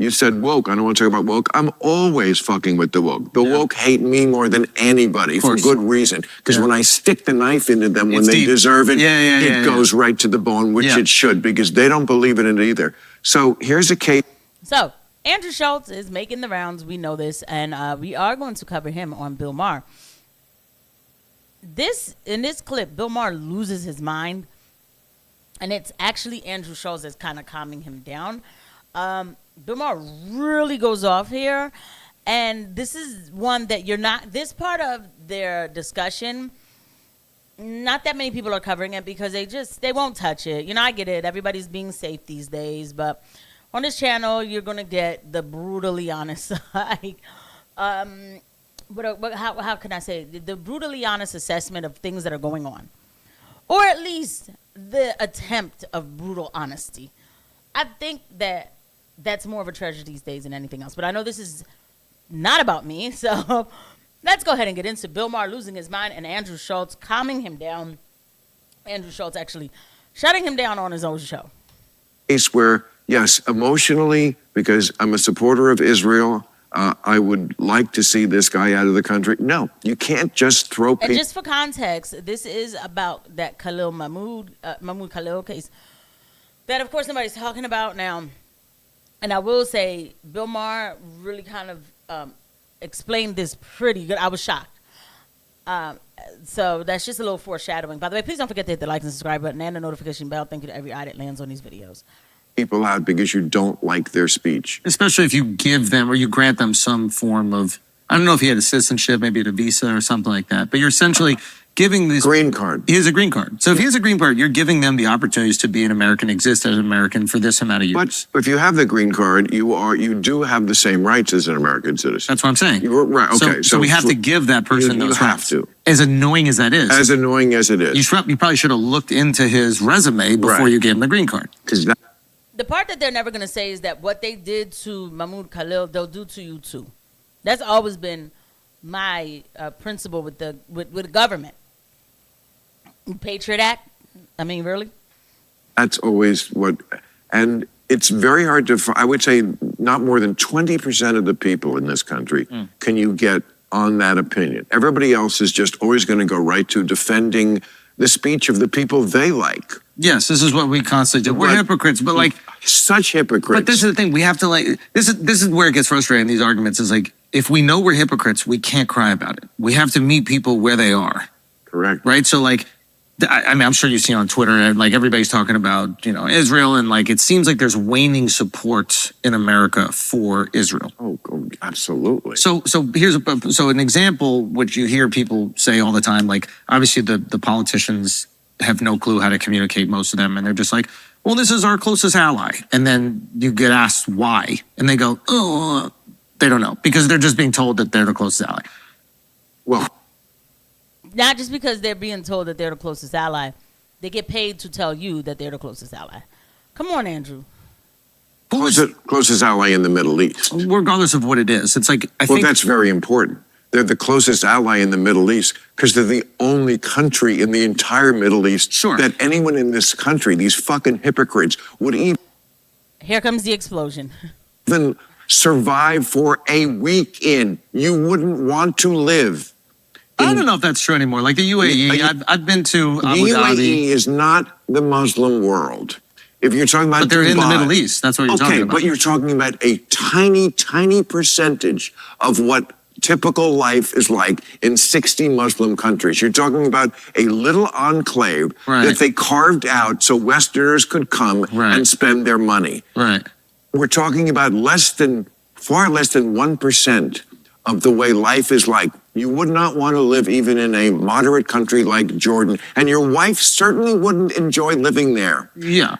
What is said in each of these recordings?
You said woke. I don't want to talk about woke. I'm always fucking with the woke. The woke hate me more than anybody for good reason. Because when I stick the knife into them when they deserve it, it goes right to the bone, which it should, because they don't believe in it either. So here's a case. So Andrew Schulz is making the rounds. We know this, and we are going to cover him on Bill Maher. In this clip, Bill Maher loses his mind, and it's actually Andrew Schulz that's kind of calming him down. Bill Maher really goes off here, and this is one that this part of their discussion, not that many people are covering it because they won't touch it. You know, I get it. Everybody's being safe these days, but on this channel, you're going to get the brutally honest side. How can I say it? The brutally honest assessment of things that are going on, or at least the attempt of brutal honesty. I think that's more of a treasure these days than anything else. But I know this is not about me, so let's go ahead and get into Bill Maher losing his mind and Andrew Schulz calming him down. Andrew Schulz actually shutting him down on his own show. Case where, yes, emotionally, because I'm a supporter of Israel, I would like to see this guy out of the country. No, you can't just throw people. And just for context, this is about that Mahmoud Khalil case that, of course, nobody's talking about now. And I will say, Bill Maher really kind of explained this pretty good. I was shocked. So that's just a little foreshadowing. By the way, please don't forget to hit the like and subscribe button and the notification bell. Thank you to every eye that lands on these videos. People out because you don't like their speech. Especially if you give them or you grant them some form of, I don't know if he had a citizenship, maybe a visa or something like that, but you're essentially giving this green card. He has a green card. So if he has a green card, you're giving them the opportunities to be an American, exist as an American for this amount of years. But if you have the green card, you do have the same rights as an American citizen. That's what I'm saying. Right. Okay. So we have to give that person those rights. You have to. As annoying as that is. As annoying as it is. You probably should have looked into his resume before you gave him the green card. Because the part that they're never going to say is that what they did to Mahmoud Khalil, they'll do to you too. That's always been my principle with the government. Patriot Act. I mean, really? That's always what, and it's very hard to, I would say not more than 20% of the people in this country can you get on that opinion. Everybody else is just always going to go right to defending the speech of the people they like. Yes, this is what we constantly do. We're hypocrites, but like such hypocrites. But this is the thing, we have to this is where it gets frustrating, these arguments, is like, if we know we're hypocrites, we can't cry about it. We have to meet people where they are. Correct. Right? So like, I mean, I'm sure you see on Twitter, and like everybody's talking about, Israel, and like it seems like there's waning support in America for Israel. Oh, absolutely. So here's an example which you hear people say all the time. Like obviously the politicians have no clue how to communicate, most of them, and they're just like, well, this is our closest ally, and then you get asked why, and they go, oh, they don't know, because they're just being told that they're the closest ally. Well. Not just because they're being told that they're the closest ally. They get paid to tell you that they're the closest ally. Come on, Andrew. Closest ally in the Middle East. Regardless of what it is. It's like, I think that's very important. They're the closest ally in the Middle East because they're the only country in the entire Middle East that anyone in this country, these fucking hypocrites, would even... Here comes the explosion. Even survive for a week in. You wouldn't want to live. I don't know if that's true anymore. Like the UAE, I've been to Abu Dhabi. The UAE is not the Muslim world. If you're talking about But they're in the Middle East. That's what you're talking about. Okay, but you're talking about a tiny, tiny percentage of what typical life is like in 60 Muslim countries. You're talking about a little enclave that they carved out so Westerners could come and spend their money. Right. We're talking about far less than 1% of the way life is like. You would not want to live even in a moderate country like Jordan. And your wife certainly wouldn't enjoy living there. Yeah.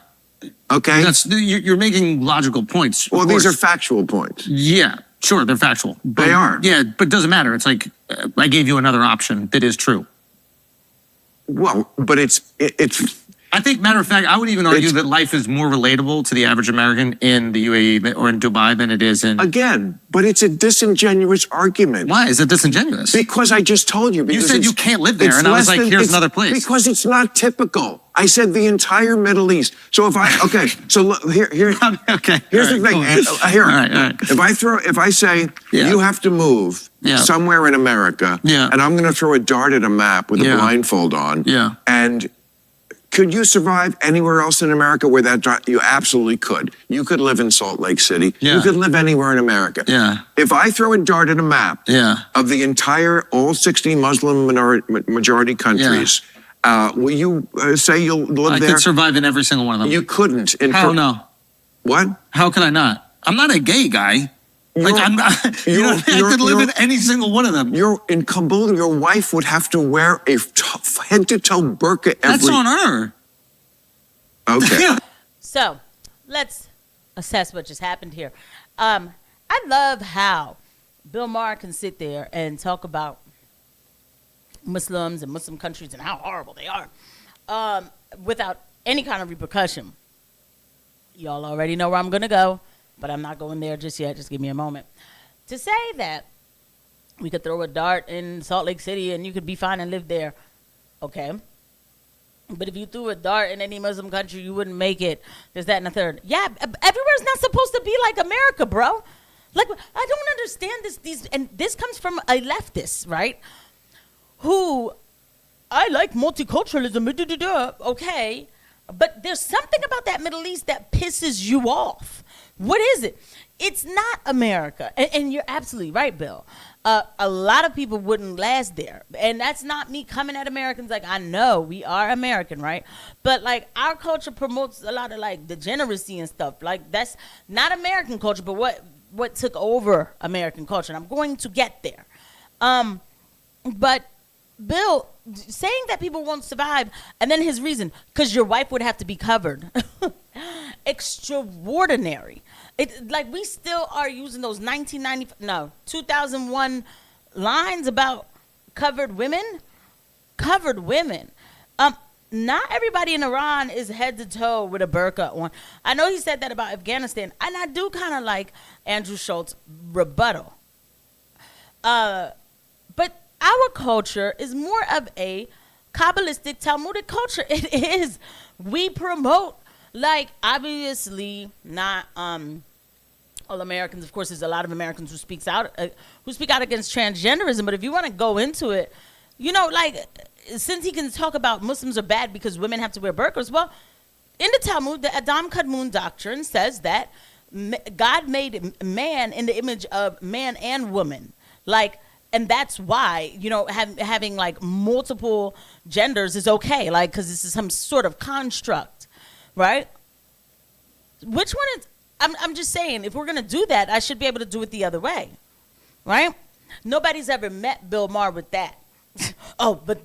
Okay? You're making logical points. Well, these are factual points. Yeah, sure, they're factual. They are. Yeah, but it doesn't matter. It's like, I gave you another option that is true. Well, but it's I think, matter of fact, I would even argue that life is more relatable to the average American in the UAE or in Dubai than it is in. Again, but it's a disingenuous argument. Why is it disingenuous? Because I just told you. You said you can't live there, and I was like, here's another place. Because it's not typical. I said the entire Middle East. So if so look, here's Okay. Here's the thing. Here, all right. if I say you have to move somewhere in America, and I'm going to throw a dart at a map with a blindfold on, and could you survive anywhere else in America where that dart? You absolutely could. You could live in Salt Lake City. You could live anywhere in America. If I throw a dart at a map of the entire all 60 Muslim majority countries. Will you say you'll live there? I could survive in every single one of them. You couldn't. How no? What? How could I not? I'm not a gay guy. I'm not. I could live in any single one of them. You're in Kabul. Your wife would have to wear a head-to-toe burqa every. That's on her. Okay. So, let's assess what just happened here. I love how Bill Maher can sit there and talk about Muslims and Muslim countries and how horrible they are without any kind of repercussion. Y'all already know where I'm going to go, but I'm not going there just yet. Just give me a moment. To say that we could throw a dart in Salt Lake City and you could be fine and live there, okay. But if you threw a dart in any Muslim country, you wouldn't make it. There's that and a third. Yeah, everywhere's not supposed to be like America, bro. Like, I don't understand this. And this comes from a leftist, right? Who, I like multiculturalism, okay, but there's something about that Middle East that pisses you off. What is it? It's not America. And you're absolutely right, Bill. A lot of people wouldn't last there. And that's not me coming at Americans. Like, I know we are American, right? But, like, our culture promotes a lot of, like, degeneracy and stuff. Like, that's not American culture, but what took over American culture. And I'm going to get there. But Bill, saying that people won't survive, and then his reason, because your wife would have to be covered. Extraordinary. Like, we still are using those 2001 lines about covered women. Covered women. Not everybody in Iran is head to toe with a burqa on. I know he said that about Afghanistan, and I do kind of like Andrew Schulz rebuttal. But our culture is more of a Kabbalistic Talmudic culture. It is. We promote, like, obviously not all Americans. Of course, there's a lot of Americans who speak out against transgenderism. But if you want to go into it, you know, like, since he can talk about Muslims are bad because women have to wear burqas, well, in the Talmud, the Adam Kadmon doctrine says that God made man in the image of man and woman, like. And that's why, you know, having like multiple genders is okay, like, because this is some sort of construct, right? Which one is, I'm just saying, if we're going to do that, I should be able to do it the other way, right? Nobody's ever met Bill Maher with that. Oh, but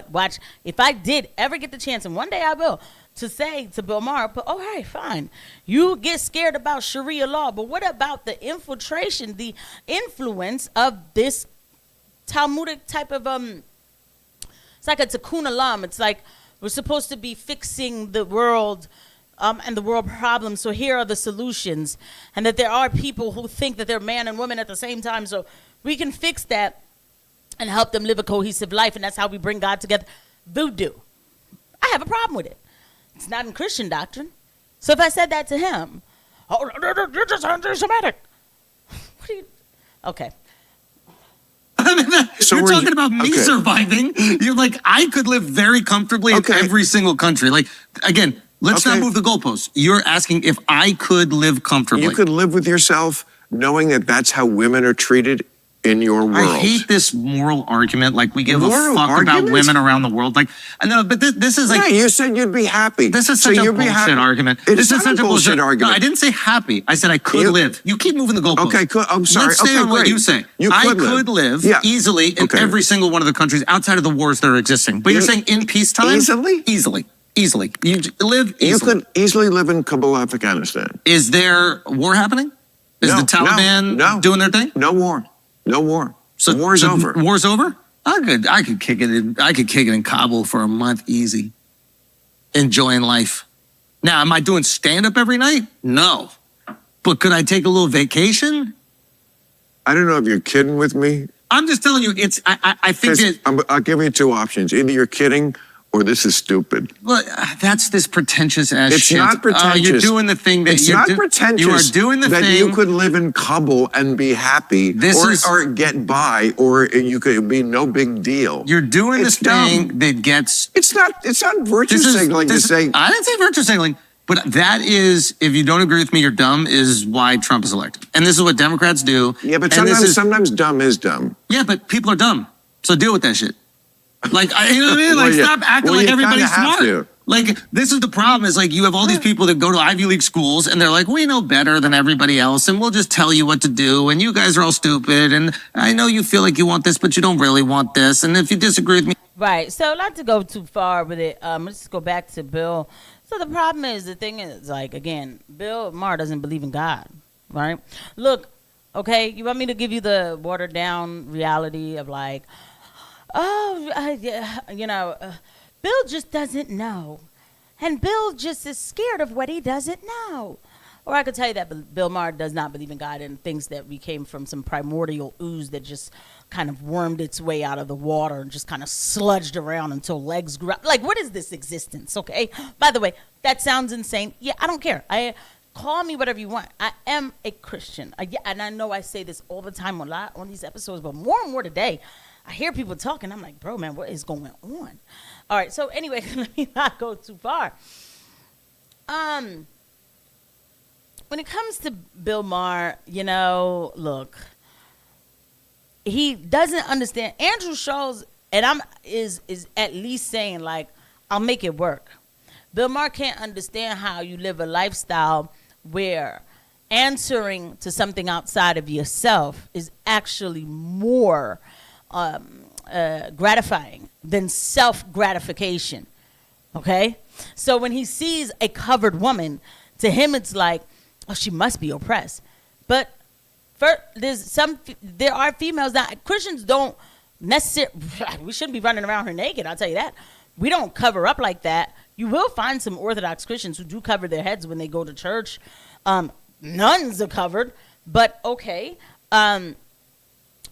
watch, if I did ever get the chance, and one day I will, to say to Bill Maher, but all right, fine, you get scared about Sharia law, but what about the infiltration, the influence of this Talmudic type of it's like a tikkun olam. It's like we're supposed to be fixing the world and the world problems. So here are the solutions, and that there are people who think that they're man and woman at the same time. So we can fix that and help them live a cohesive life, and that's how we bring God together. Voodoo. I have a problem with it. It's not in Christian doctrine. So if I said that to him, oh, you're just anti-Semitic. What are you? Okay. So you're talking about me surviving. You're like, I could live very comfortably in every single country. Like, again, let's not move the goalposts. You're asking if I could live comfortably. You could live with yourself knowing that that's how women are treated in your world. I hate this moral argument. Like, we give a fuck about women around the world. Like, I know, but this is like... Yeah, you said you'd be happy. This is such a bullshit argument. This is such a bullshit argument. No, I didn't say happy. I said I could live. You keep moving the goalposts. Okay, cool. I'm sorry. Let's stay on what you say. I could live easily in every single one of the countries outside of the wars that are existing. But you're saying in peacetime? Easily? Easily. You live easily. You could easily live in Kabul, Afghanistan. Is there war happening? Is the Taliban doing their thing? No war. No war. So the war's over. War's over? I could kick it in Kabul for a month easy. enjoying life. Now, am I doing stand-up every night? No. But could I take a little vacation? I don't know if you're kidding with me. I'm just telling you, I think that... I'll give you two options. Either you're kidding or this is stupid. Well, that's this pretentious ass It's shit. not pretentious. You're doing the thing that it's not pretentious. You are doing the that thing you could live in Kabul and be happy, or get by, or you could be no big deal. You're doing this thing that gets. It's not virtue signaling to say. I didn't say virtue signaling, but that is, if you don't agree with me, you're dumb. Is why Trump is elected, and this is what Democrats do. Yeah, but sometimes dumb is dumb. Yeah, but people are dumb, so deal with that shit. Like, you know what I mean? Like, Well, stop acting well, like you everybody's kinda have smart. to. Like, this is the problem, is like, you have all these people that go to Ivy League schools, and they're like, we know better than everybody else, and we'll just tell you what to do, and you guys are all stupid, and I know you feel like you want this, but you don't really want this, and if you disagree with me... Right. So not to go too far with it, let's go back to Bill. So the problem is, the thing is, like, again, Bill Maher doesn't believe in God, right? Look, okay, you want me to give you the watered down reality of like, yeah, you know, Bill just doesn't know. And Bill just is scared of what he doesn't know. Or I could tell you that Bill Maher does not believe in God and thinks that we came from some primordial ooze that just kind of wormed its way out of the water and just kind of sludged around until legs grew up. Like, what is this existence, okay? By the way, that sounds insane. Yeah, I don't care. Call me whatever you want. I am a Christian. Yeah, and I know I say this all the time on these episodes, but more and more today, I hear people talking. I'm like, bro, man, what is going on? All right. So anyway, let me not go too far. When it comes to Bill Maher, you know, look, he doesn't understand. Andrew Schulz is at least saying, like, I'll make it work. Bill Maher can't understand how you live a lifestyle where answering to something outside of yourself is actually more gratifying than self-gratification, okay? So when he sees a covered woman, to him it's like, oh, she must be oppressed. But there are females that Christians don't necessarily, we shouldn't be running around here naked, I'll tell you that. We don't cover up like that. You will find some Orthodox Christians who do cover their heads when they go to church. Nuns are covered, but okay.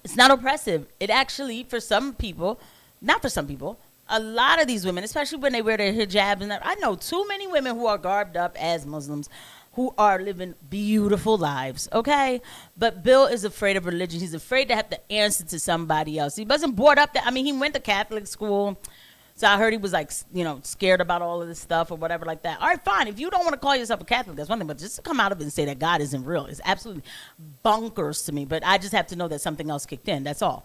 It's not oppressive. It actually, for some people, not for some people, a lot of these women, especially when they wear their hijabs, and I know too many women who are garbed up as Muslims who are living beautiful lives, okay? But Bill is afraid of religion. He's afraid to have to answer to somebody else. He wasn't brought up that. I mean, he went to Catholic school. So I heard he was like, you know, scared about all of this stuff or whatever like that. All right, fine. If you don't want to call yourself a Catholic, that's one thing. But just to come out of it and say that God isn't real is absolutely bonkers to me. But I just have to know that something else kicked in. That's all.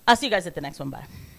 I'll see you guys at the next one. Bye.